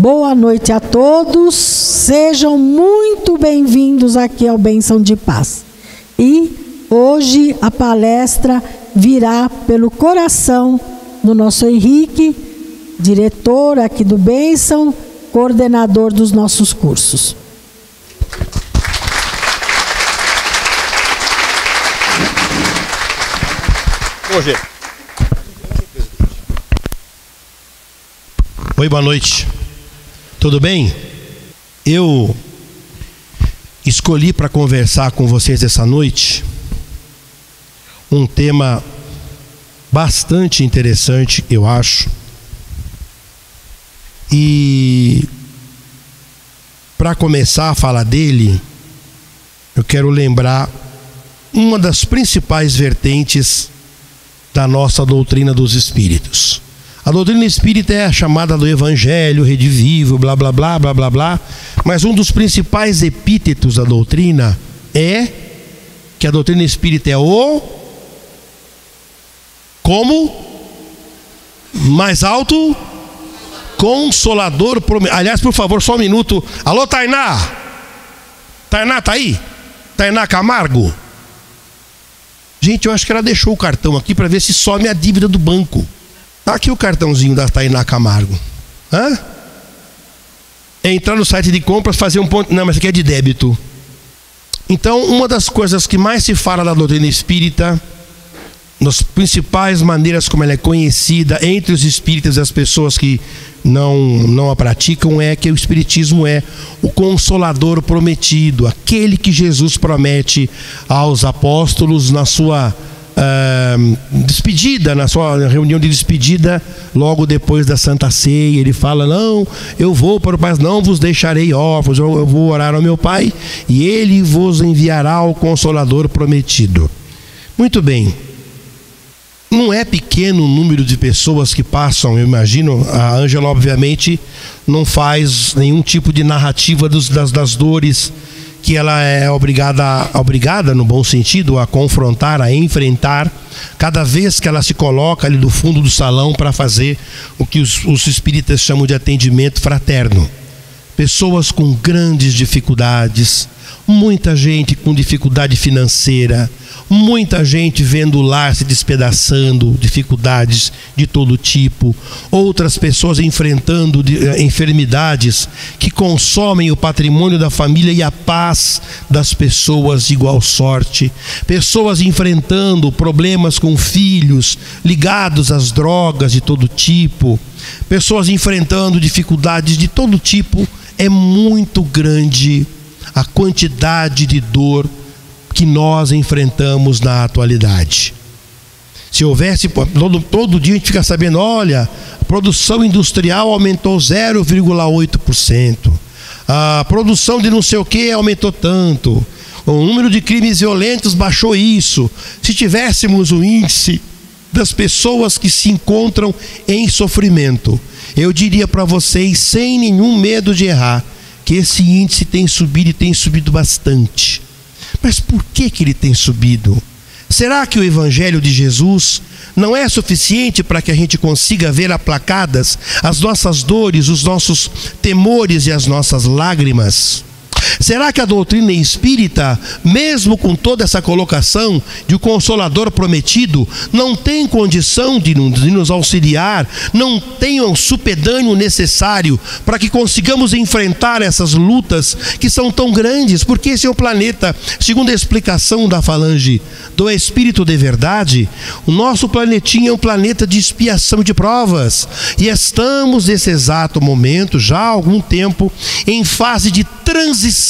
Boa noite a todos, sejam muito bem-vindos aqui ao Bênção de Paz. E hoje a palestra virá pelo coração do nosso Henrique, diretor aqui do Bênção, coordenador dos nossos cursos. Oi, boa noite. Tudo bem? Eu escolhi para conversar com vocês essa noite um tema bastante interessante, eu acho. E para começar a falar dele, eu quero lembrar uma das principais vertentes da nossa doutrina dos espíritos. A doutrina espírita é a chamada do Evangelho, redivivo, blá blá blá blá blá blá. Mas um dos principais epítetos da doutrina é que a doutrina espírita é o como mais alto consolador. Aliás, por favor, só um minuto. Alô, Tainá? Tainá tá aí? Tainá Camargo? Gente, eu acho que ela deixou o cartão aqui para ver se some a dívida do banco. Tá aqui o cartãozinho da Tainá Camargo. Hã? É entrar no site de compras, fazer um ponto. Não, mas aqui é de débito. Então, uma das coisas que mais se fala da doutrina espírita, das principais maneiras como ela é conhecida entre os espíritas e as pessoas que não a praticam, é que o espiritismo é o consolador prometido, aquele que Jesus promete aos apóstolos na sua despedida, na sua reunião de despedida, logo depois da Santa Ceia. Ele fala: não, eu vou para o Pai, não vos deixarei órfãos, eu vou orar ao meu Pai e Ele vos enviará o Consolador prometido. Muito bem. Não é pequeno o número de pessoas que passam, eu imagino. A Ângela obviamente não faz nenhum tipo de narrativa das dores que ela é obrigada no bom sentido a confrontar, a enfrentar, cada vez que ela se coloca ali do fundo do salão para fazer o que os espíritas chamam de atendimento fraterno. Pessoas com grandes dificuldades, muita gente com dificuldade financeira, muita gente vendo o lar se despedaçando, dificuldades de todo tipo, outras pessoas enfrentando enfermidades que consomem o patrimônio da família e a paz das pessoas de igual sorte, pessoas enfrentando problemas com filhos ligados às drogas de todo tipo, pessoas enfrentando dificuldades de todo tipo. É muito grande a quantidade de dor que nós enfrentamos na atualidade. Se houvesse, todo dia a gente fica sabendo: olha, a produção industrial aumentou 0,8%, a produção de não sei o que aumentou tanto, o número de crimes violentos baixou isso. Se tivéssemos o índice das pessoas que se encontram em sofrimento, eu diria para vocês, sem nenhum medo de errar, que esse índice tem subido, e tem subido bastante. Mas por que ele tem subido? Será que o Evangelho de Jesus não é suficiente para que a gente consiga ver aplacadas as nossas dores, os nossos temores e as nossas lágrimas? Será que a doutrina espírita, mesmo com toda essa colocação de o Consolador prometido, não tem condição de nos auxiliar, não tem o supedâneo necessário para que consigamos enfrentar essas lutas que são tão grandes? Porque esse é o planeta, segundo a explicação da falange do Espírito de Verdade, o nosso planetinha é um planeta de expiação de provas, e estamos nesse exato momento, já há algum tempo, em fase de transição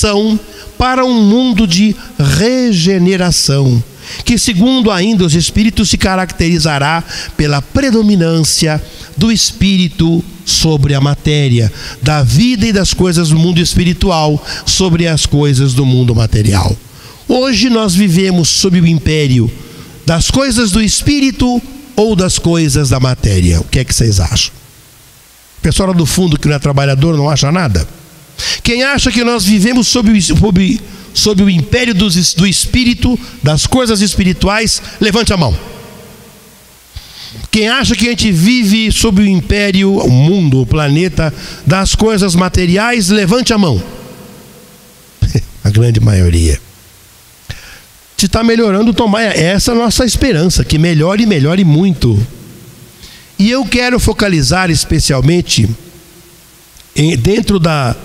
para um mundo de regeneração, que, segundo ainda os espíritos, se caracterizará pela predominância do espírito sobre a matéria, da vida e das coisas do mundo espiritual sobre as coisas do mundo material. Hoje nós vivemos sob o império das coisas do espírito ou das coisas da matéria. O que é que vocês acham? O pessoal lá do fundo que não é trabalhador não acha nada? Quem acha que nós vivemos sob o império do espírito, das coisas espirituais, levante a mão. Quem acha que a gente vive sob o império, o mundo, o planeta das coisas materiais, levante a mão. A grande maioria. Se está melhorando, tomar essa é a nossa esperança, que melhore, melhore muito. E eu quero focalizar especialmente dentro do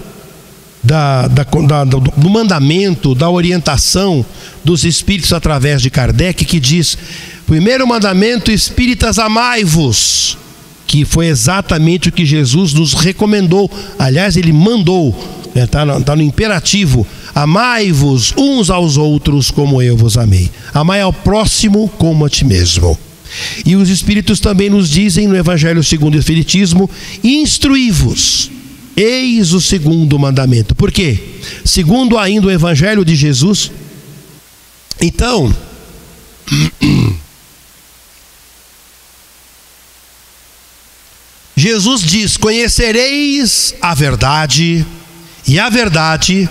mandamento, da orientação dos espíritos através de Kardec, que diz: primeiro mandamento, espíritas, amai-vos, que foi exatamente o que Jesus nos recomendou. Aliás, ele mandou, está no imperativo: amai-vos uns aos outros como eu vos amei. Amai ao próximo como a ti mesmo. E os espíritos também nos dizem no Evangelho segundo o Espiritismo: instruí-vos, eis o segundo mandamento. Por quê? Segundo ainda o Evangelho de Jesus. Então, Jesus diz: conhecereis a verdade, e a verdade,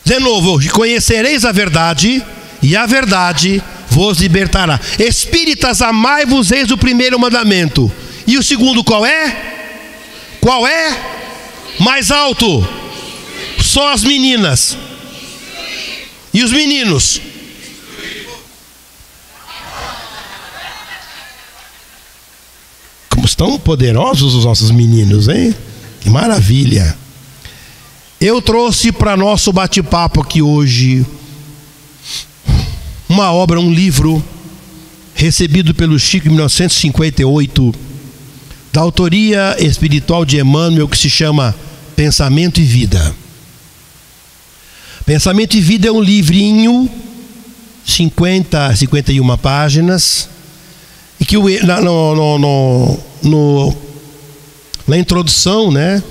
de novo, conhecereis a verdade, e a verdade vos libertará. Espíritas, amai-vos, eis o primeiro mandamento. E o segundo qual é? Qual é? Mais alto. Só as meninas. E os meninos? Como estão poderosos os nossos meninos, hein? Que maravilha. Eu trouxe para nosso bate-papo aqui hoje uma obra, um livro recebido pelo Chico em 1958, da autoria espiritual de Emmanuel, que se chama Pensamento e Vida. Pensamento e Vida é um livrinho, 51 páginas, e que na introdução, né,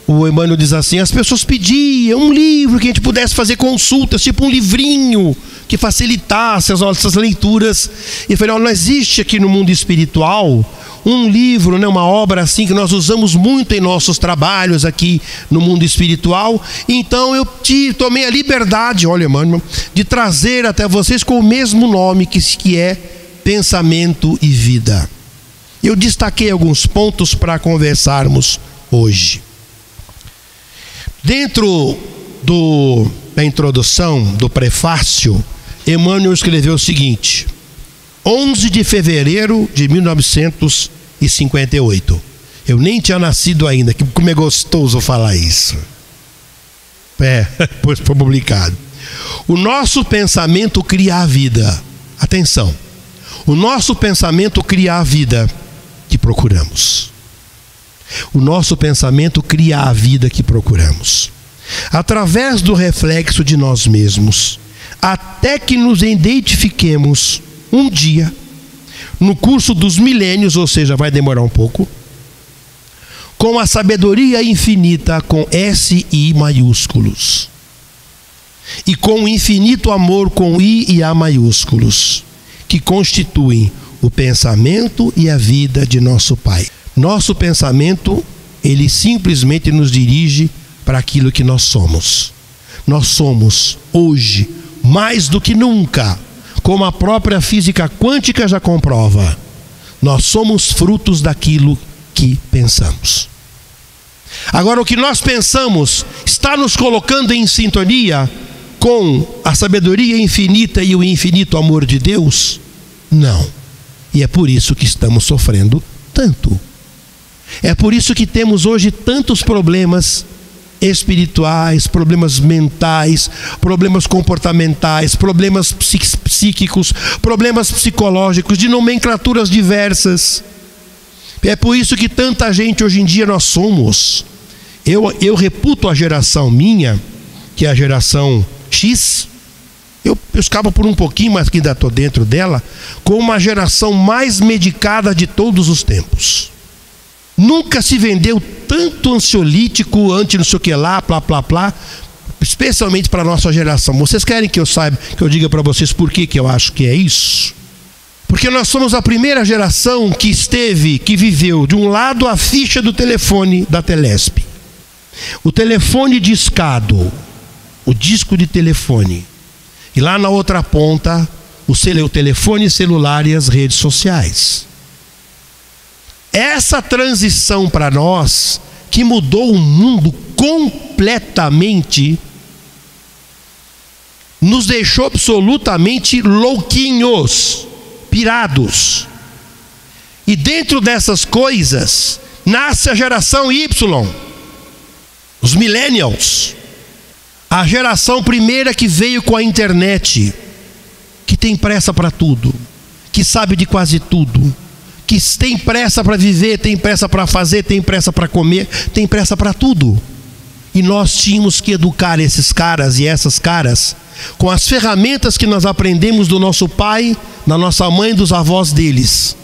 o Emmanuel diz assim: as pessoas pediam um livro que a gente pudesse fazer consultas, tipo um livrinho que facilitasse as nossas leituras. E falei: não existe aqui no mundo espiritual um livro, né, uma obra assim que nós usamos muito em nossos trabalhos aqui no mundo espiritual. Então eu tomei a liberdade, olha, Emmanuel, de trazer até vocês com o mesmo nome, que é Pensamento e Vida. Eu destaquei alguns pontos para conversarmos hoje. Dentro da introdução, do prefácio, Emmanuel escreveu o seguinte: 11 de fevereiro de 1958. Eu nem tinha nascido ainda, como é gostoso falar isso. Pois foi publicado. O nosso pensamento cria a vida. Atenção. O nosso pensamento cria a vida que procuramos. O nosso pensamento cria a vida que procuramos, através do reflexo de nós mesmos, até que nos identifiquemos um dia, no curso dos milênios, ou seja, vai demorar um pouco, com a sabedoria infinita, com S-I maiúsculos, e com o infinito amor, com I e A maiúsculos, que constituem o pensamento e a vida de nosso Pai. Nosso pensamento, ele simplesmente nos dirige para aquilo que nós somos. Nós somos, hoje, mais do que nunca, como a própria física quântica já comprova, nós somos frutos daquilo que pensamos. Agora, o que nós pensamos está nos colocando em sintonia com a sabedoria infinita e o infinito amor de Deus? Não. E é por isso que estamos sofrendo tanto. É por isso que temos hoje tantos problemas espirituais, problemas mentais, problemas comportamentais, problemas psíquicos, problemas psicológicos, de nomenclaturas diversas. É por isso que tanta gente hoje em dia nós somos. Eu reputo a geração minha, que é a geração X, eu escapa por um pouquinho, mas que ainda estou dentro dela, como uma geração mais medicada de todos os tempos. Nunca se vendeu tanto ansiolítico, não sei o que lá, plá, especialmente para a nossa geração. Vocês querem que eu saiba, que eu diga para vocês por que eu acho que é isso? Porque nós somos a primeira geração que viveu, de um lado, a ficha do telefone da Telesp, o telefone discado, o disco de telefone, e lá na outra ponta, o telefone celular e as redes sociais. Essa transição para nós, que mudou o mundo completamente, nos deixou absolutamente louquinhos, pirados. E dentro dessas coisas, nasce a geração Y, os millennials, a geração primeira que veio com a internet, que tem pressa para tudo, que sabe de quase tudo, que tem pressa para viver, tem pressa para fazer, tem pressa para comer, tem pressa para tudo. E nós tínhamos que educar esses caras e essas caras com as ferramentas que nós aprendemos do nosso pai, da nossa mãe, dos avós deles,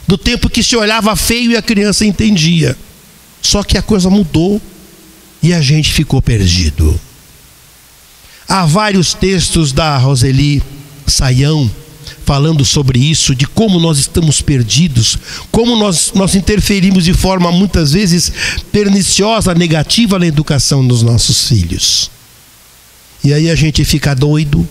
do tempo que se olhava feio e a criança entendia. Só que a coisa mudou e a gente ficou perdido. Há vários textos da Roseli Saião falando sobre isso, de como nós estamos perdidos, como nós interferimos de forma muitas vezes perniciosa, negativa na educação dos nossos filhos. E aí a gente fica doido,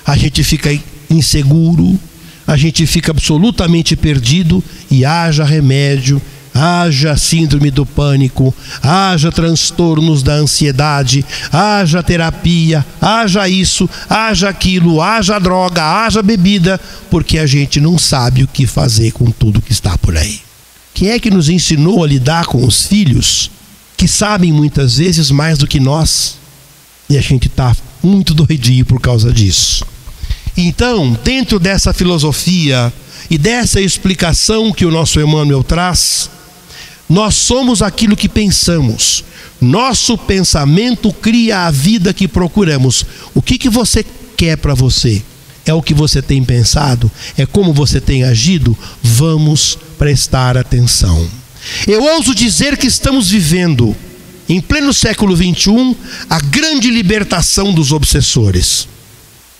a gente fica inseguro, a gente fica absolutamente perdido, e haja remédio, haja síndrome do pânico, haja transtornos da ansiedade, haja terapia, haja isso, haja aquilo, haja droga, haja bebida, porque a gente não sabe o que fazer com tudo que está por aí. Quem é que nos ensinou a lidar com os filhos que sabem muitas vezes mais do que nós? E a gente está muito doidinho por causa disso. Então, dentro dessa filosofia e dessa explicação que o nosso Emmanuel traz, nós somos aquilo que pensamos. Nosso pensamento cria a vida que procuramos. O que você quer para você? É o que você tem pensado? É como você tem agido? Vamos prestar atenção. Eu ouso dizer que estamos vivendo, em pleno século XXI, a grande libertação dos obsessores.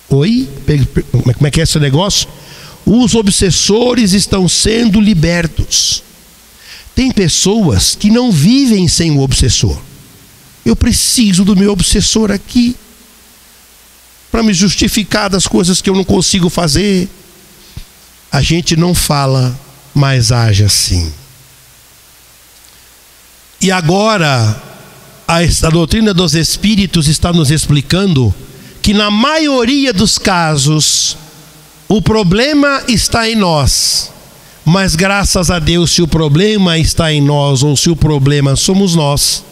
Oi? Como é que é esse negócio? Os obsessores estão sendo libertos. Tem pessoas que não vivem sem o obsessor. Eu preciso do meu obsessor aqui para me justificar das coisas que eu não consigo fazer. A gente não fala, mas age assim. E agora, a doutrina dos espíritos está nos explicando que na maioria dos casos, o problema está em nós. Mas graças a Deus, se o problema está em nós ou se o problema somos nós,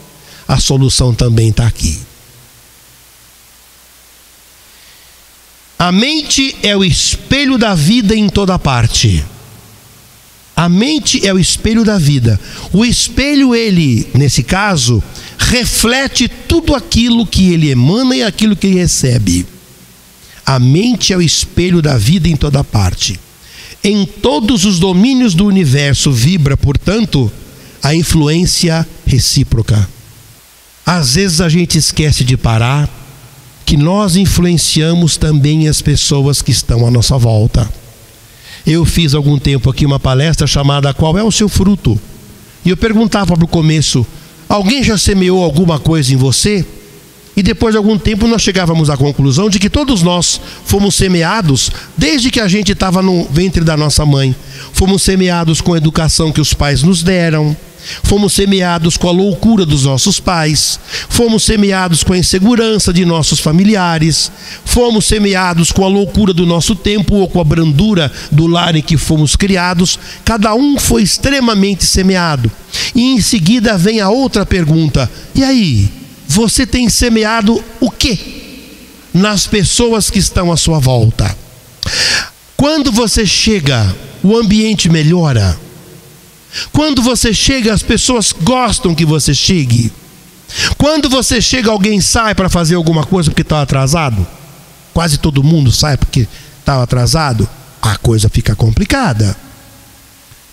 a solução também está aqui. A mente é o espelho da vida em toda parte. A mente é o espelho da vida. O espelho, ele, nesse caso, reflete tudo aquilo que ele emana e aquilo que ele recebe. A mente é o espelho da vida em toda parte. Em todos os domínios do universo vibra, portanto, a influência recíproca. Às vezes a gente esquece de parar que nós influenciamos também as pessoas que estão à nossa volta. Eu fiz há algum tempo aqui uma palestra chamada Qual é o seu fruto? E eu perguntava para o começo, alguém já semeou alguma coisa em você? E depois de algum tempo nós chegávamos à conclusão de que todos nós fomos semeados desde que a gente estava no ventre da nossa mãe. Fomos semeados com a educação que os pais nos deram. Fomos semeados com a loucura dos nossos pais. Fomos semeados com a insegurança de nossos familiares. Fomos semeados com a loucura do nosso tempo ou com a brandura do lar em que fomos criados. Cada um foi extremamente semeado. E em seguida vem a outra pergunta: e aí? Você tem semeado o quê nas pessoas que estão à sua volta? Quando você chega, o ambiente melhora. Quando você chega, as pessoas gostam que você chegue. Quando você chega, alguém sai para fazer alguma coisa porque está atrasado. Quase todo mundo sai porque está atrasado. A coisa fica complicada.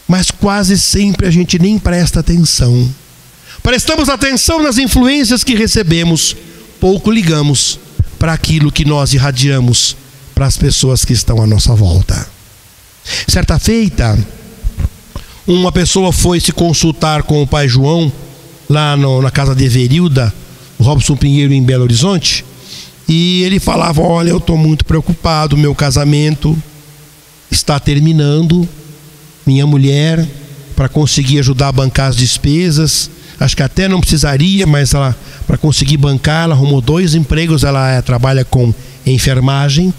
Mas quase sempre a gente nem presta atenção. Prestamos atenção nas influências que recebemos, pouco ligamos para aquilo que nós irradiamos para as pessoas que estão à nossa volta. Certa feita, uma pessoa foi se consultar com o pai João, lá na casa de Everilda, Robson Pinheiro, em Belo Horizonte, e ele falava: olha, eu estou muito preocupado, meu casamento está terminando, minha mulher para conseguir ajudar a bancar as despesas. Acho que até não precisaria, mas ela, para conseguir bancar, ela arrumou 2 empregos. Ela trabalha com enfermagem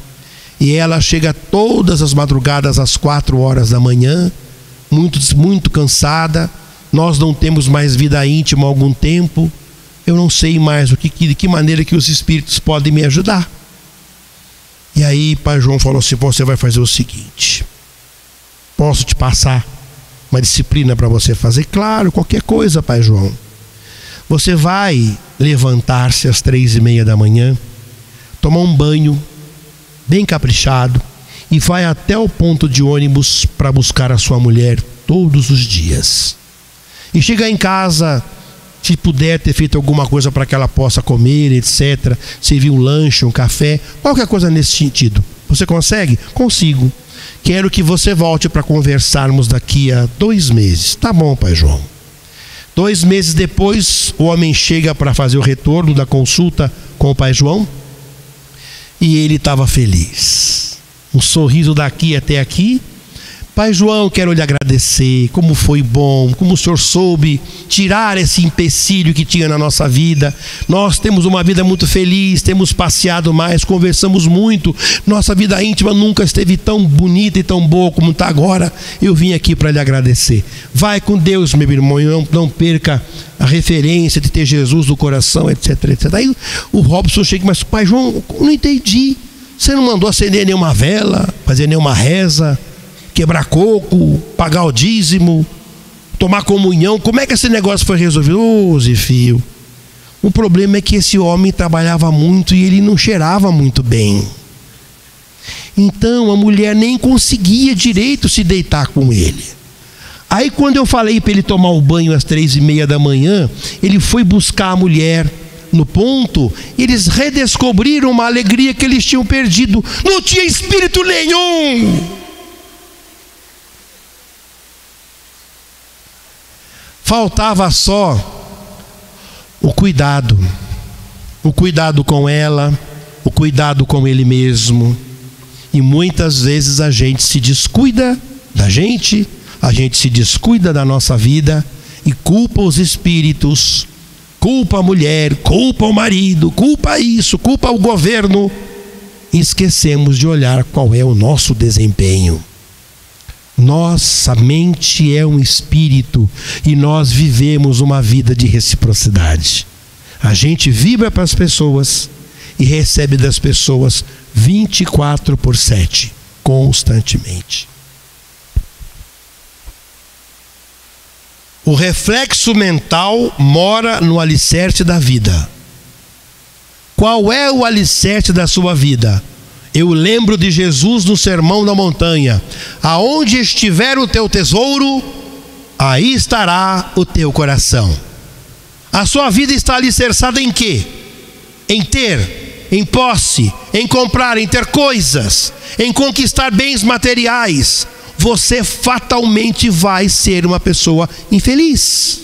e ela chega todas as madrugadas às 4 horas da manhã, muito cansada. Nós não temos mais vida íntima há algum tempo. Eu não sei mais de que maneira que os espíritos podem me ajudar. E aí Pai João falou assim: você vai fazer o seguinte, posso te passar uma disciplina para você fazer? Claro, qualquer coisa, Pai João. Você vai levantar-se às 3:30 da manhã, tomar um banho bem caprichado e vai até o ponto de ônibus para buscar a sua mulher todos os dias. E chegar em casa, se puder ter feito alguma coisa para que ela possa comer, etc. Servir um lanche, um café, qualquer coisa nesse sentido. Você consegue? Consigo. Quero que você volte para conversarmos daqui a 2 meses. Tá bom, Pai João. 2 meses depois, o homem chega para fazer o retorno da consulta com o Pai João e ele estava feliz. Um sorriso daqui até aqui. Pai João, quero lhe agradecer, como foi bom, como o senhor soube tirar esse empecilho que tinha na nossa vida. Nós temos uma vida muito feliz, temos passeado mais, conversamos muito. Nossa vida íntima nunca esteve tão bonita e tão boa como está agora. Eu vim aqui para lhe agradecer. Vai com Deus, meu irmão, e não perca a referência de ter Jesus no coração, etc, etc. Aí o Robson chega, mas Pai João, não entendi. Você não mandou acender nenhuma vela, fazer nenhuma reza, quebrar coco, pagar o dízimo, tomar comunhão? Como é que esse negócio foi resolvido? Ô, Zefio, o problema é que esse homem trabalhava muito e ele não cheirava muito bem. Então a mulher nem conseguia direito se deitar com ele. Aí quando eu falei para ele tomar o banho às 3:30 da manhã, ele foi buscar a mulher no ponto. Eles redescobriram uma alegria que eles tinham perdido. Não tinha espírito nenhum. Faltava só o cuidado com ela, o cuidado com ele mesmo. E muitas vezes a gente se descuida da gente, a gente se descuida da nossa vida e culpa os espíritos, culpa a mulher, culpa o marido, culpa isso, culpa o governo. E esquecemos de olhar qual é o nosso desempenho. Nossa mente é um espírito e nós vivemos uma vida de reciprocidade. A gente vibra para as pessoas e recebe das pessoas 24/7, constantemente. O reflexo mental mora no alicerce da vida. Qual é o alicerce da sua vida? Eu lembro de Jesus no Sermão da Montanha: aonde estiver o teu tesouro, aí estará o teu coração. A sua vida está alicerçada em quê? Em ter, em posse, em comprar, em ter coisas, em conquistar bens materiais. Você fatalmente vai ser uma pessoa infeliz.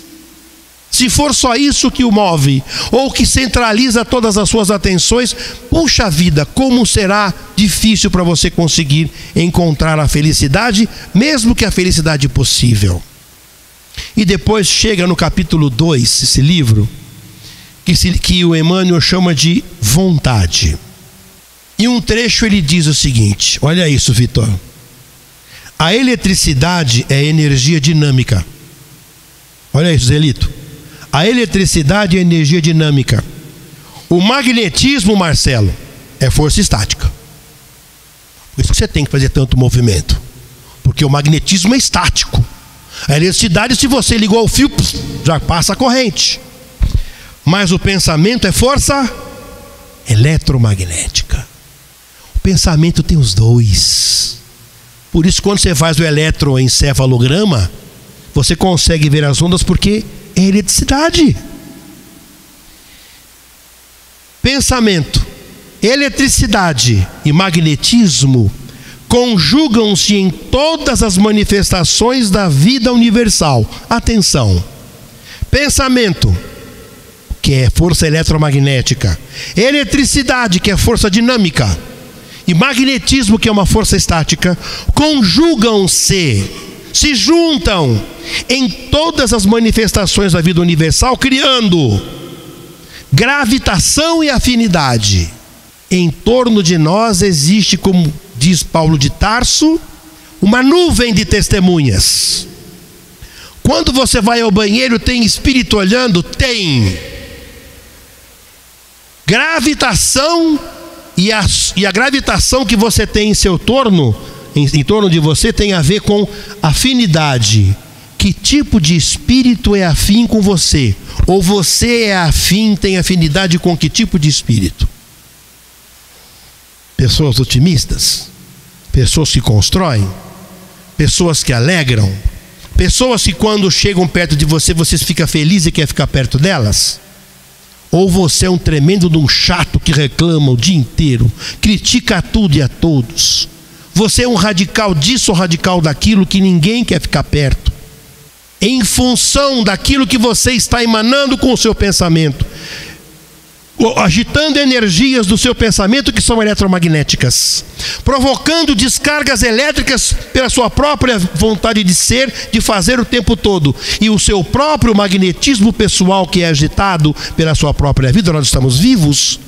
Se for só isso que o move, ou que centraliza todas as suas atenções, puxa vida, como será difícil para você conseguir encontrar a felicidade, mesmo que a felicidade possível. E depois chega no capítulo 2, esse livro, que o Emmanuel chama de vontade. E um trecho ele diz o seguinte, olha isso, Vitor. A eletricidade é energia dinâmica. Olha isso, Zelito. A eletricidade é energia dinâmica. O magnetismo, Marcelo, é força estática. Por isso que você tem que fazer tanto movimento, porque o magnetismo é estático. A eletricidade, se você ligou ao fio, já passa a corrente. Mas o pensamento é força eletromagnética. O pensamento tem os dois. Por isso, quando você faz o eletroencefalograma, você consegue ver as ondas, porque é eletricidade. Pensamento, eletricidade e magnetismo conjugam-se em todas as manifestações da vida universal. Atenção: pensamento, que é força eletromagnética, eletricidade, que é força dinâmica, e magnetismo, que é uma força estática, conjugam-se, se juntam em todas as manifestações da vida universal, criando gravitação e afinidade. Em torno de nós existe, como diz Paulo de Tarso, uma nuvem de testemunhas. Quando você vai ao banheiro, tem espírito olhando? Tem. Gravitação, e a gravitação que você tem em seu torno, em torno de você, tem a ver com afinidade. Que tipo de espírito é afim com você? Ou você é afim, tem afinidade com que tipo de espírito? Pessoas otimistas, pessoas que constroem, pessoas que alegram, pessoas que quando chegam perto de você, você fica feliz e quer ficar perto delas? Ou você é um tremendo de um chato que reclama o dia inteiro, critica tudo e a todos? Você é um radical disso ou radical daquilo que ninguém quer ficar perto? Em função daquilo que você está emanando com o seu pensamento, agitando energias do seu pensamento que são eletromagnéticas, provocando descargas elétricas pela sua própria vontade de ser, de fazer o tempo todo, e o seu próprio magnetismo pessoal que é agitado pela sua própria vida. Nós estamos vivos,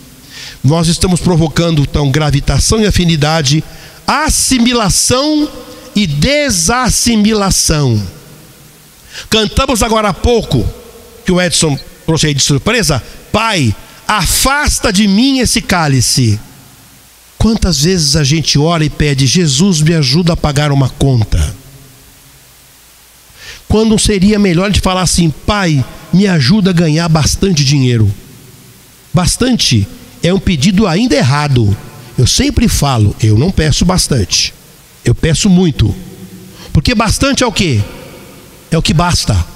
nós estamos provocando então gravitação e afinidade, assimilação e desassimilação. Cantamos agora há pouco, que o Edson trouxe aí de surpresa: Pai, afasta de mim esse cálice. Quantas vezes a gente ora e pede: Jesus, me ajuda a pagar uma conta? Quando não seria melhor a gente falar assim: Pai, me ajuda a ganhar bastante dinheiro? Bastante é um pedido ainda errado. Eu sempre falo, eu não peço bastante, eu peço muito. Porque bastante é o quê? É o que basta.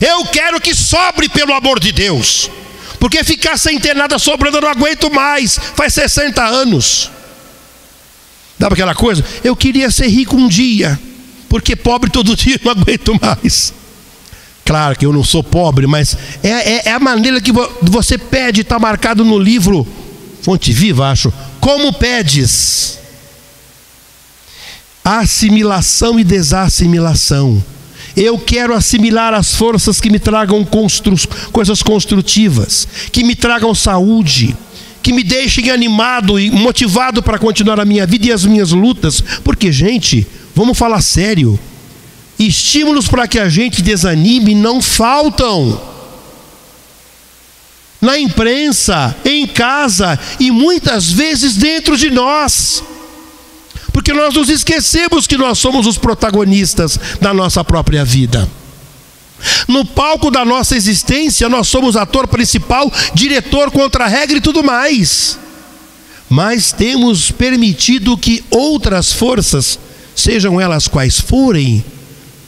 Eu quero que sobre, pelo amor de Deus. Porque ficar sem ter nada sobrando eu não aguento mais. Faz 60 anos. Dá para aquela coisa? Eu queria ser rico um dia, porque pobre todo dia eu não aguento mais. Claro que eu não sou pobre, mas é a maneira que você pede. Está marcado no livro Fonte Viva, acho. Como pedes? Assimilação e desassimilação. Eu quero assimilar as forças que me tragam coisas construtivas, que me tragam saúde, que me deixem animado e motivado para continuar a minha vida e as minhas lutas. Porque, gente, vamos falar sério, estímulos para que a gente desanime não faltam. Na imprensa, em casa e muitas vezes dentro de nós. Porque nós nos esquecemos que nós somos os protagonistas da nossa própria vida. No palco da nossa existência, nós somos ator principal, diretor, contra-regra e tudo mais. Mas temos permitido que outras forças, sejam elas quais forem,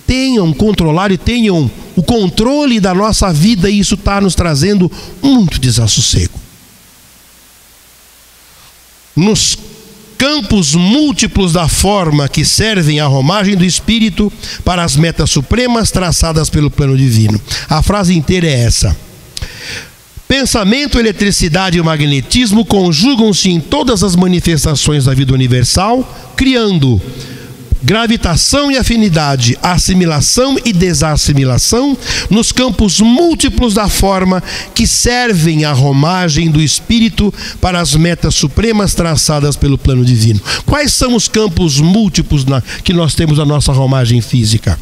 tenham controlado e tenham o controle da nossa vida, e isso está nos trazendo muito desassossego. Nos campos múltiplos da forma que servem à romagem do espírito para as metas supremas traçadas pelo plano divino. A frase inteira é essa: pensamento, eletricidade e magnetismo conjugam-se em todas as manifestações da vida universal, criando gravitação e afinidade, assimilação e desassimilação nos campos múltiplos da forma que servem à romagem do espírito para as metas supremas traçadas pelo plano divino. Quais são os campos múltiplos que nós temos na nossa romagem física?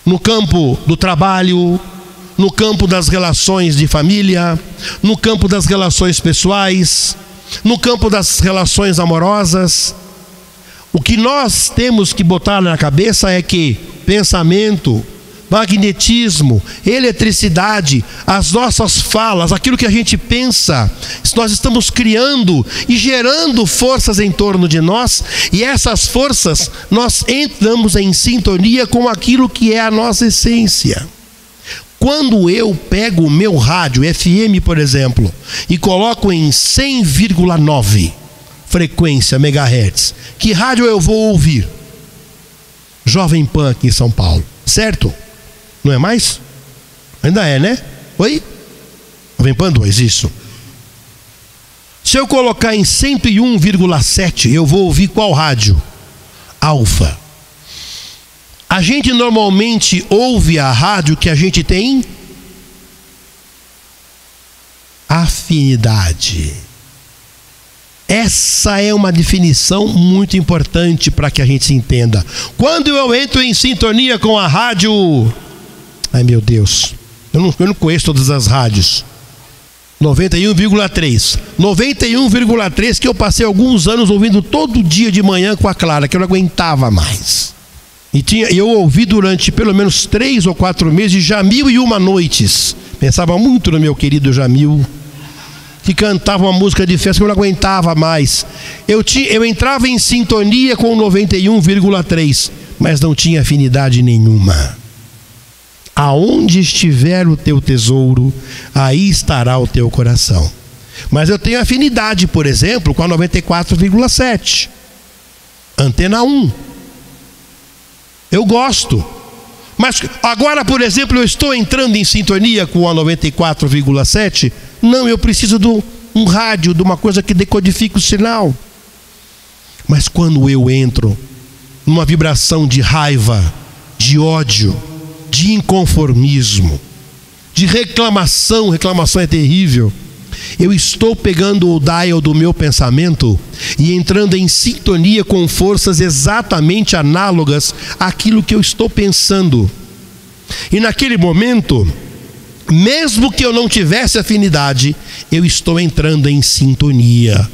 No campo do trabalho, no campo das relações de família, no campo das relações pessoais, no campo das relações amorosas. O que nós temos que botar na cabeça é que pensamento, magnetismo, eletricidade, as nossas falas, aquilo que a gente pensa, nós estamos criando e gerando forças em torno de nós, e essas forças nós entramos em sintonia com aquilo que é a nossa essência. Quando eu pego o meu rádio FM, por exemplo, e coloco em 100,9 frequência megahertz, que rádio eu vou ouvir? Jovem Pan aqui em São Paulo, certo? Não é mais? Ainda é, né? Oi? Jovem Pan 2, isso. Se eu colocar em 101,7, eu vou ouvir qual rádio? Alfa. A gente normalmente ouve a rádio que a gente tem afinidade. Essa é uma definição muito importante para que a gente se entenda. Quando eu entro em sintonia com a rádio, ai meu Deus, eu não conheço todas as rádios. 91,3. 91,3 que eu passei alguns anos ouvindo todo dia de manhã com a Clara, que eu não aguentava mais. E eu ouvi durante pelo menos 3 ou 4 meses Jamil e Uma Noites. Pensava muito no meu querido Jamil, que cantava uma música de festa que eu não aguentava mais. Eu entrava em sintonia com 91,3, mas não tinha afinidade nenhuma. Aonde estiver o teu tesouro, aí estará o teu coração. Mas eu tenho afinidade, por exemplo, com a 94,7, Antena 1. Eu gosto. Mas agora, por exemplo, eu estou entrando em sintonia com a 94,7. Não, eu preciso de um rádio, de uma coisa que decodifique o sinal. Mas quando eu entro numa vibração de raiva, de ódio, de inconformismo, de reclamação é terrível, eu estou pegando o dial do meu pensamento e entrando em sintonia com forças exatamente análogas àquilo que eu estou pensando. E naquele momento, mesmo que eu não tivesse afinidade, eu estou entrando em sintonia.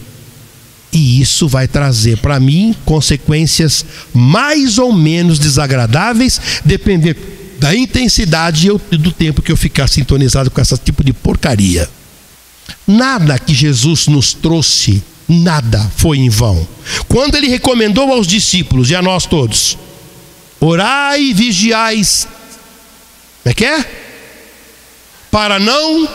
E isso vai trazer para mim consequências mais ou menos desagradáveis, dependendo da intensidade e do tempo que eu ficar sintonizado com esse tipo de porcaria. Nada que Jesus nos trouxe, nada foi em vão. Quando ele recomendou aos discípulos e a nós todos: orai e vigiais. Como é que é? Para não...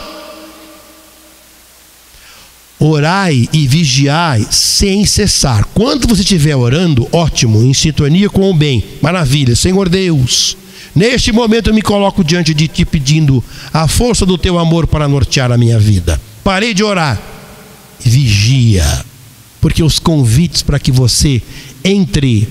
Orai e vigiai sem cessar. Quando você estiver orando, ótimo, em sintonia com o bem, maravilha. Senhor Deus, neste momento eu me coloco diante de ti pedindo a força do teu amor para nortear a minha vida. Parei de orar. Vigia. Porque os convites para que você entre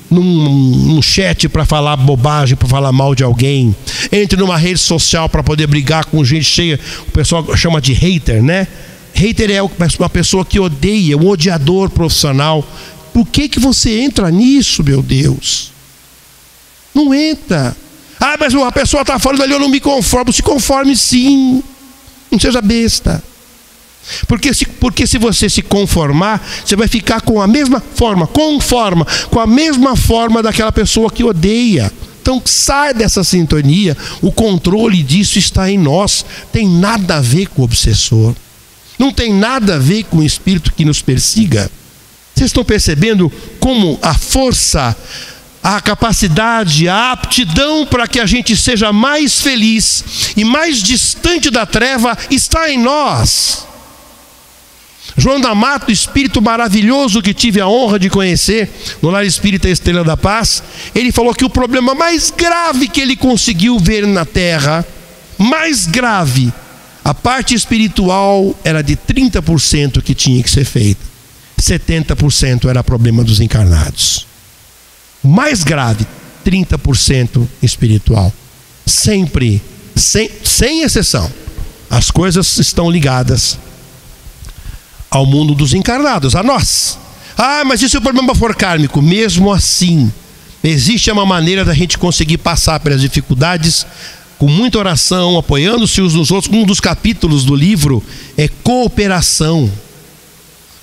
num chat para falar bobagem, para falar mal de alguém, entre numa rede social para poder brigar com gente cheia, o pessoal chama de hater, né? Hater é uma pessoa que odeia, um odiador profissional. Por que você entra nisso, meu Deus? Não entra. Ah, mas a pessoa está falando ali, eu não me conformo. Se conforme sim. Não seja besta. Porque se você se conformar, você vai ficar com a mesma forma, com a mesma forma daquela pessoa que odeia. Então sai dessa sintonia. O controle disso está em nós. Tem nada a ver com o obsessor. Não tem nada a ver com o espírito que nos persiga. Vocês estão percebendo como a força, a capacidade, a aptidão para que a gente seja mais feliz e mais distante da treva está em nós. João D'Amato, espírito maravilhoso que tive a honra de conhecer no Lar Espírita Estrela da Paz, ele falou que o problema mais grave que ele conseguiu ver na Terra, mais grave, a parte espiritual era de 30% que tinha que ser feita. 70% era problema dos encarnados. O mais grave, 30% espiritual. Sempre, sem exceção. As coisas estão ligadas ao mundo dos encarnados, a nós. Ah, mas e se o problema for kármico? Mesmo assim, existe uma maneira da gente conseguir passar pelas dificuldades com muita oração, apoiando-se uns nos outros. Um dos capítulos do livro é cooperação.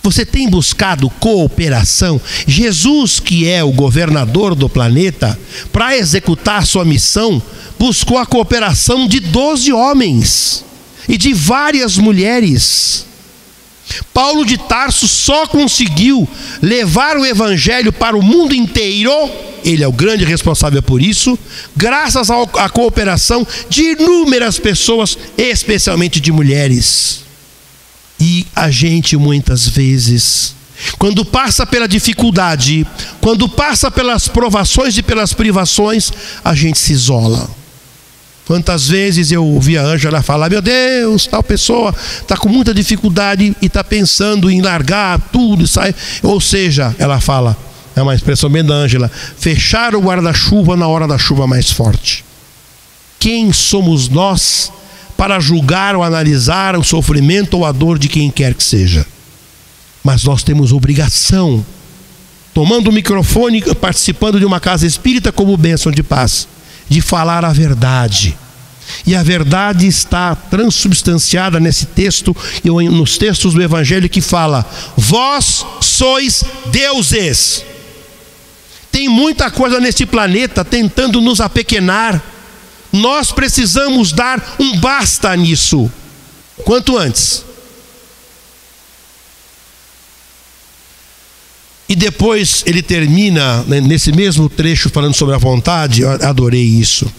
Você tem buscado cooperação? Jesus, que é o governador do planeta, para executar sua missão, buscou a cooperação de 12 homens e de várias mulheres. Paulo de Tarso só conseguiu levar o evangelho para o mundo inteiro, ele é o grande responsável por isso, graças à cooperação de inúmeras pessoas, especialmente de mulheres. E a gente muitas vezes, quando passa pela dificuldade, quando passa pelas provações e pelas privações, a gente se isola. Quantas vezes eu ouvi a Ângela falar: meu Deus, tal pessoa está com muita dificuldade e está pensando em largar tudo e sair. Ou seja, ela fala: é uma expressão bem da Ângela, fechar o guarda-chuva na hora da chuva mais forte. Quem somos nós para julgar ou analisar o sofrimento ou a dor de quem quer que seja? Mas nós temos obrigação, tomando o microfone, participando de uma casa espírita como bênção de paz, de falar a verdade. E a verdade está transubstanciada nesse texto e nos textos do Evangelho que fala: vós sois deuses. Tem muita coisa neste planeta tentando nos apequenar. Nós precisamos dar um basta nisso, quanto antes. E depois ele termina nesse mesmo trecho falando sobre a vontade. Eu adorei isso.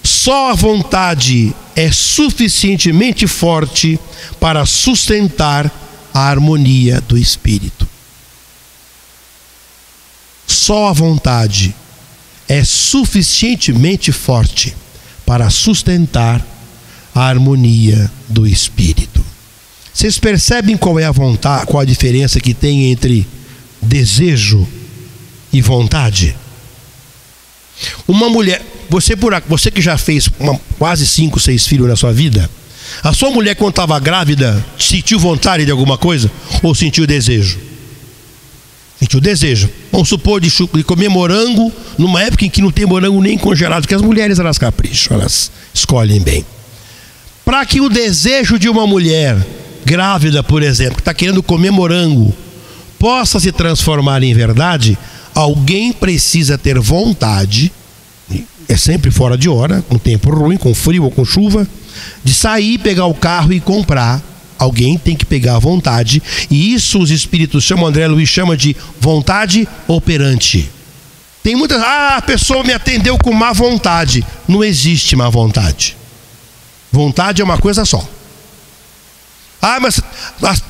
Só a vontade é suficientemente forte para sustentar a harmonia do espírito. Só a vontade é suficientemente forte para sustentar a harmonia do espírito. Vocês percebem qual é a vontade, qual a diferença que tem entre desejo e vontade? Uma mulher, você que já fez quase 5, 6 filhos na sua vida, a sua mulher quando estava grávida sentiu vontade de alguma coisa ou sentiu desejo? Sentiu desejo. Vamos supor de comer morango numa época em que não tem morango nem congelado, porque as mulheres elas capricham, elas escolhem bem. Para que o desejo de uma mulher grávida, por exemplo, que está querendo comer morango, possa se transformar em verdade, alguém precisa ter vontade, é sempre fora de hora, com tempo ruim, com frio ou com chuva, de sair, pegar o carro e comprar. Alguém tem que pegar a vontade, e isso os espíritos chamam, André Luiz chama de vontade operante. Tem muitas, a pessoa me atendeu com má vontade. Não existe má vontade. Vontade é uma coisa só. Mas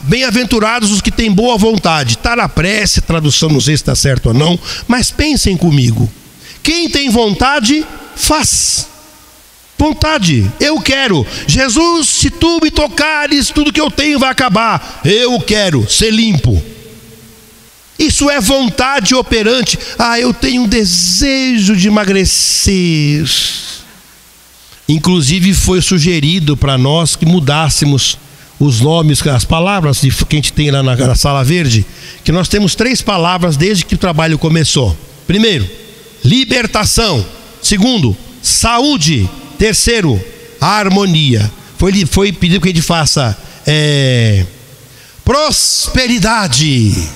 bem-aventurados os que têm boa vontade. Está na prece, tradução não sei se está certo ou não, mas pensem comigo. Quem tem vontade, faz. Vontade, eu quero. Jesus, se tu me tocares, tudo que eu tenho vai acabar. Eu quero ser limpo. Isso é vontade operante. Eu tenho um desejo de emagrecer. Inclusive foi sugerido para nós que mudássemos os nomes, as palavras que a gente tem lá na Sala Verde, que nós temos 3 palavras desde que o trabalho começou. Primeiro, libertação. Segundo, saúde. Terceiro, harmonia. Foi pedido que a gente faça prosperidade,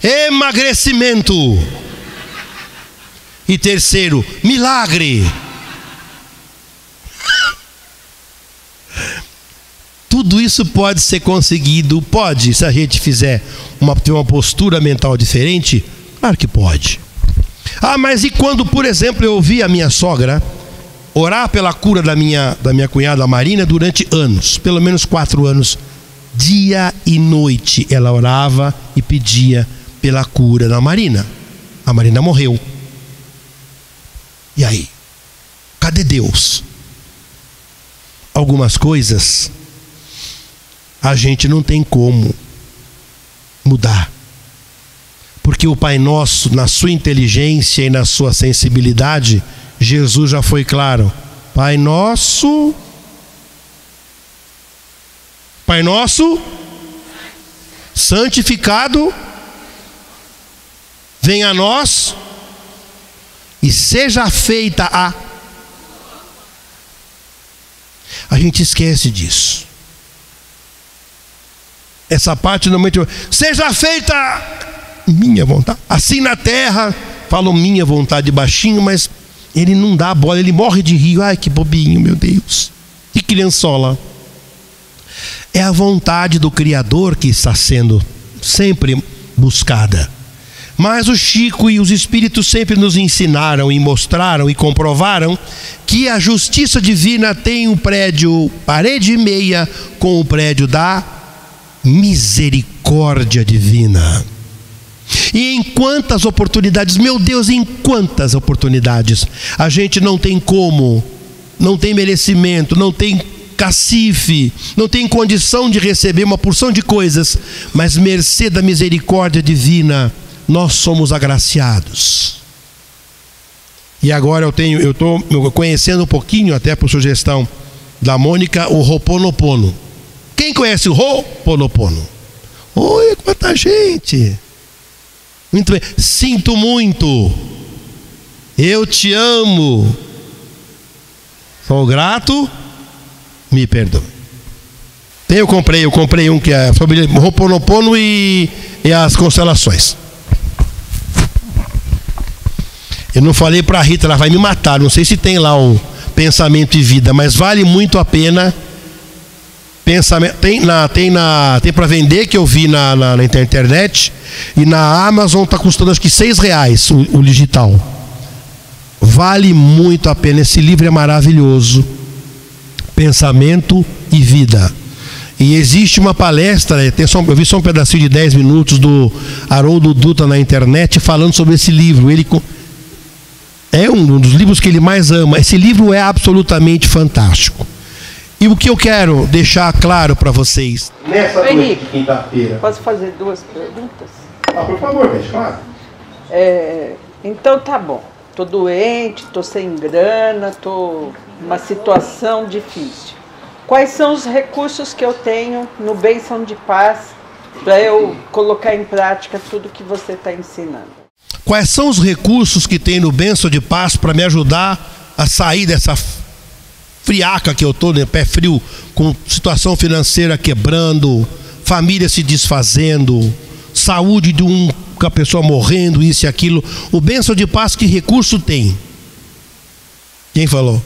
emagrecimento e terceiro, milagre. Tudo isso pode ser conseguido, pode, se a gente fizer ter uma postura mental diferente, claro que pode. Mas e quando, por exemplo, eu ouvi a minha sogra orar pela cura da minha cunhada Marina durante anos, pelo menos 4 anos, dia e noite ela orava e pedia pela cura da Marina. A Marina morreu. E aí? Cadê Deus? Algumas coisas a gente não tem como mudar. Porque o Pai Nosso, na sua inteligência e na sua sensibilidade, Jesus já foi claro. Pai Nosso, santificado, venha a nós e seja feita a gente esquece disso. Essa parte normalmente, seja feita minha vontade, assim na terra. Falam minha vontade baixinho, mas ele não dá bola, ele morre de rir. Ai, que bobinho, meu Deus, que criançola. É a vontade do Criador que está sendo sempre buscada. Mas o Chico e os Espíritos sempre nos ensinaram e mostraram e comprovaram que a justiça divina tem um prédio, parede e meia, com o prédio da misericórdia divina. E em quantas oportunidades, meu Deus, em quantas oportunidades a gente não tem como, não tem merecimento, não tem cacife, não tem condição de receber uma porção de coisas, mas mercê da misericórdia divina, nós somos agraciados. E agora eu estou conhecendo um pouquinho, até por sugestão da Mônica, o Ho'oponopono. Quem conhece o Ho'oponopono? Oi, quanta gente! Muito bem. Sinto muito. Eu te amo. Sou grato. Me perdoe. Eu comprei um que é sobre Ho'oponopono e as constelações. Eu não falei para a Rita, ela vai me matar. Não sei se tem lá o Pensamento e Vida, mas vale muito a pena. Tem para vender, que eu vi na internet, e na Amazon está custando acho que R$6 o digital. Vale muito a pena. Esse livro é maravilhoso. Pensamento e Vida. E existe uma palestra, eu vi só um pedacinho de 10 minutos do Haroldo Dutra na internet falando sobre esse livro. Ele é um dos livros que ele mais ama. Esse livro é absolutamente fantástico. E o que eu quero deixar claro para vocês nessa noite de quinta-feira. Posso fazer 2 perguntas? Por favor, deixa claro. Então tá bom. Tô doente, tô sem grana, tô numa situação difícil. Quais são os recursos que eu tenho no Bênção de Paz para eu colocar em prática tudo que você está ensinando? Quais são os recursos que tem no Bênção de Paz para me ajudar a sair dessa friaca que eu estou, né? Pé frio, com situação financeira quebrando, família se desfazendo, saúde de uma pessoa morrendo, isso e aquilo. O Bênção de Paz, que recurso tem? Quem falou?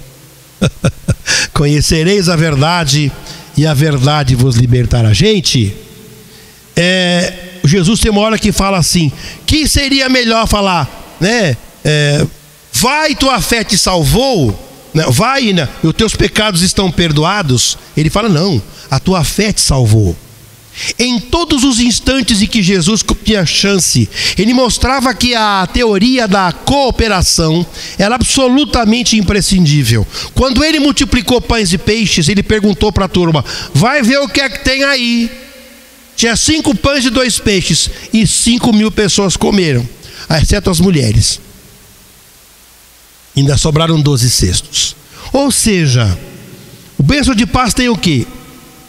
Conhecereis a verdade e a verdade vos libertará. Gente, Jesus tem uma hora que fala assim, que seria melhor falar, né? Vai, tua fé te salvou, né? Vai, né? Os teus pecados estão perdoados. Ele fala, não, a tua fé te salvou. Em todos os instantes em que Jesus tinha chance, ele mostrava que a teoria da cooperação era absolutamente imprescindível. Quando ele multiplicou pães e peixes, ele perguntou para a turma, vai ver o que é que tem aí. Tinha 5 pães e 2 peixes, e 5.000 pessoas comeram, exceto as mulheres. Ainda sobraram 12 cestos. Ou seja, o Bênção de Paz tem o quê?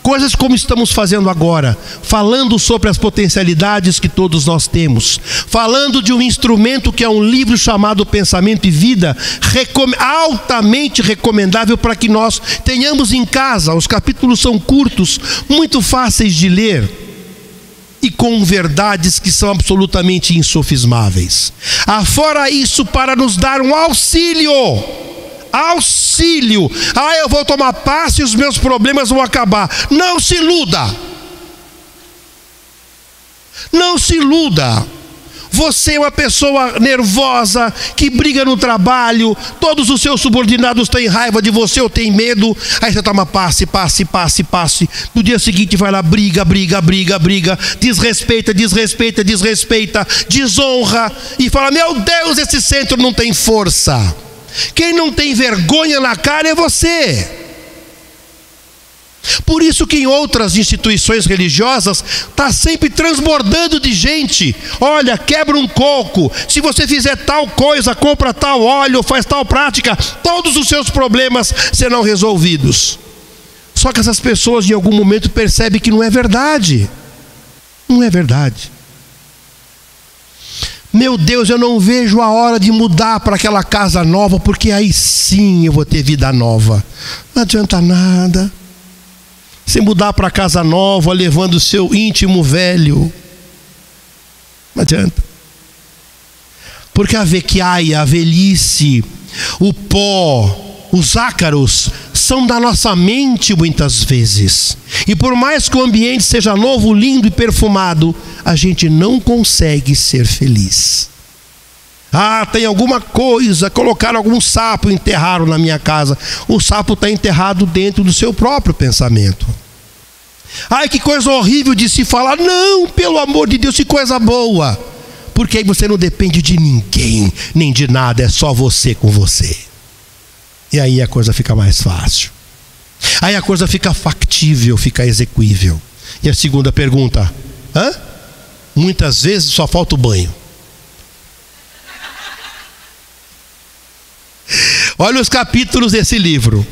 Coisas como estamos fazendo agora, falando sobre as potencialidades que todos nós temos, falando de um instrumento que é um livro chamado Pensamento e Vida, altamente recomendável para que nós tenhamos em casa. Os capítulos são curtos, muito fáceis de ler e com verdades que são absolutamente insofismáveis. Afora isso, para nos dar um auxílio. Eu vou tomar passe e os meus problemas vão acabar. Não se iluda. Não se iluda. Você é uma pessoa nervosa, que briga no trabalho, todos os seus subordinados têm raiva de você ou têm medo, aí você toma passe. No dia seguinte vai lá, briga, desrespeita, desonra, e fala, meu Deus, esse centro não tem força. Quem não tem vergonha na cara é você. Por isso que em outras instituições religiosas está sempre transbordando de gente. Olha, quebra um coco, se você fizer tal coisa, compra tal óleo, faz tal prática, todos os seus problemas serão resolvidos. Só que essas pessoas em algum momento percebem que não é verdade. Não é verdade. Meu Deus, eu não vejo a hora de mudar para aquela casa nova, porque aí sim eu vou ter vida nova. Não adianta nada. Você mudar para casa nova, levando o seu íntimo velho. Não adianta. Porque a vequiaia, a velhice, o pó, os ácaros são da nossa mente muitas vezes. E por mais que o ambiente seja novo, lindo e perfumado, a gente não consegue ser feliz. Tem alguma coisa, colocaram algum sapo, enterraram na minha casa. O sapo está enterrado dentro do seu próprio pensamento. Que coisa horrível de se falar. Não, pelo amor de Deus, que coisa boa. Porque aí você não depende de ninguém, nem de nada, é só você com você. E aí a coisa fica mais fácil. Aí a coisa fica factível, fica execuível. E a segunda pergunta: muitas vezes só falta o banho. Olha os capítulos desse livro: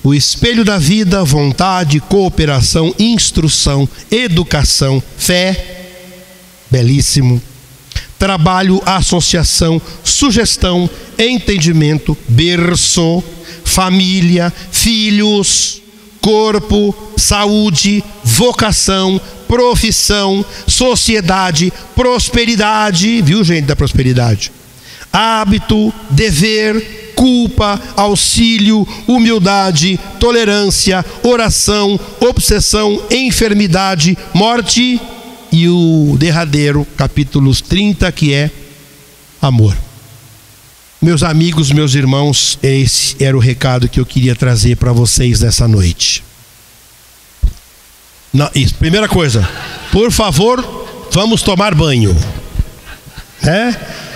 o espelho da vida, vontade, cooperação, instrução, educação, fé, belíssimo, trabalho, associação, sugestão, entendimento, berço, família, filhos, corpo, saúde, vocação, profissão, sociedade, prosperidade, viu, gente da prosperidade? Hábito, dever, culpa, auxílio, humildade, tolerância, oração, obsessão, enfermidade, morte e o derradeiro, capítulos 30, que é amor. Meus amigos, meus irmãos, esse era o recado que eu queria trazer para vocês nessa noite. Isso, primeira coisa, por favor, vamos tomar banho.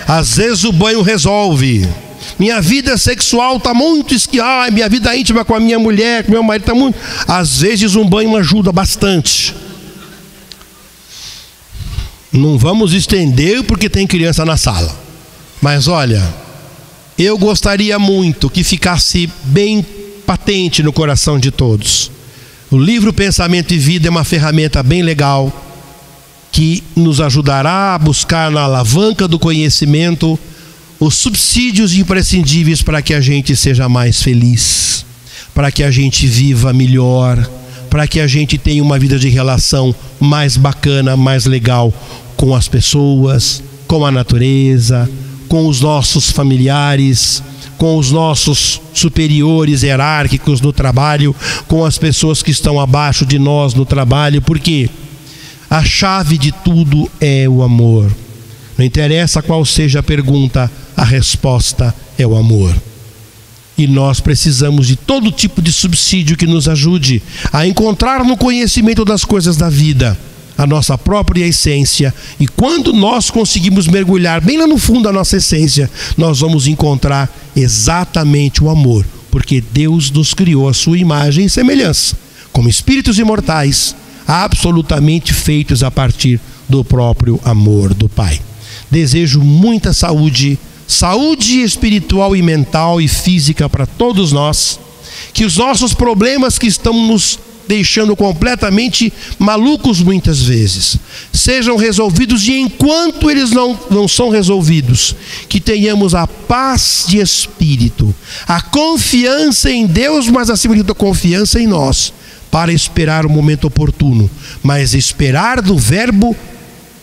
Às vezes o banho resolve. Minha vida sexual está muito esquiada, minha vida íntima com a minha mulher, com meu marido está muito... Às vezes um banho ajuda bastante. Não vamos estender porque tem criança na sala. Mas olha, eu gostaria muito que ficasse bem patente no coração de todos. O livro Pensamento e Vida é uma ferramenta bem legal que nos ajudará a buscar na alavanca do conhecimento os subsídios imprescindíveis para que a gente seja mais feliz, para que a gente viva melhor, para que a gente tenha uma vida de relação mais bacana, mais legal com as pessoas, com a natureza, com os nossos familiares, com os nossos superiores hierárquicos no trabalho, com as pessoas que estão abaixo de nós no trabalho, porque a chave de tudo é o amor. Não interessa qual seja a pergunta, a resposta é o amor. E nós precisamos de todo tipo de subsídio que nos ajude a encontrar no conhecimento das coisas da vida a nossa própria essência. E quando nós conseguimos mergulhar bem lá no fundo da nossa essência, nós vamos encontrar exatamente o amor, porque Deus nos criou a sua imagem e semelhança, como espíritos imortais, absolutamente feitos a partir do próprio amor do Pai. Desejo muita saúde espiritual e mental e física para todos nós, que os nossos problemas que estão nos deixando completamente malucos muitas vezes sejam resolvidos, e enquanto eles não são resolvidos, que tenhamos a paz de espírito, a confiança em Deus, mas acima de tudo a confiança em nós, para esperar o momento oportuno, mas esperar do verbo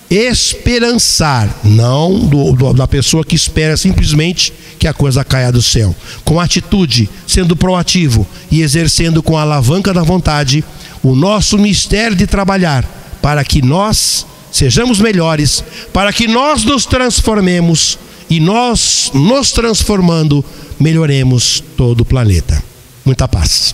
esperançar, não da pessoa que espera simplesmente que a coisa caia do céu. Com atitude, sendo proativo e exercendo com a alavanca da vontade o nosso mistério de trabalhar para que nós sejamos melhores, para que nós nos transformemos e nós, nos transformando, melhoremos todo o planeta. Muita paz.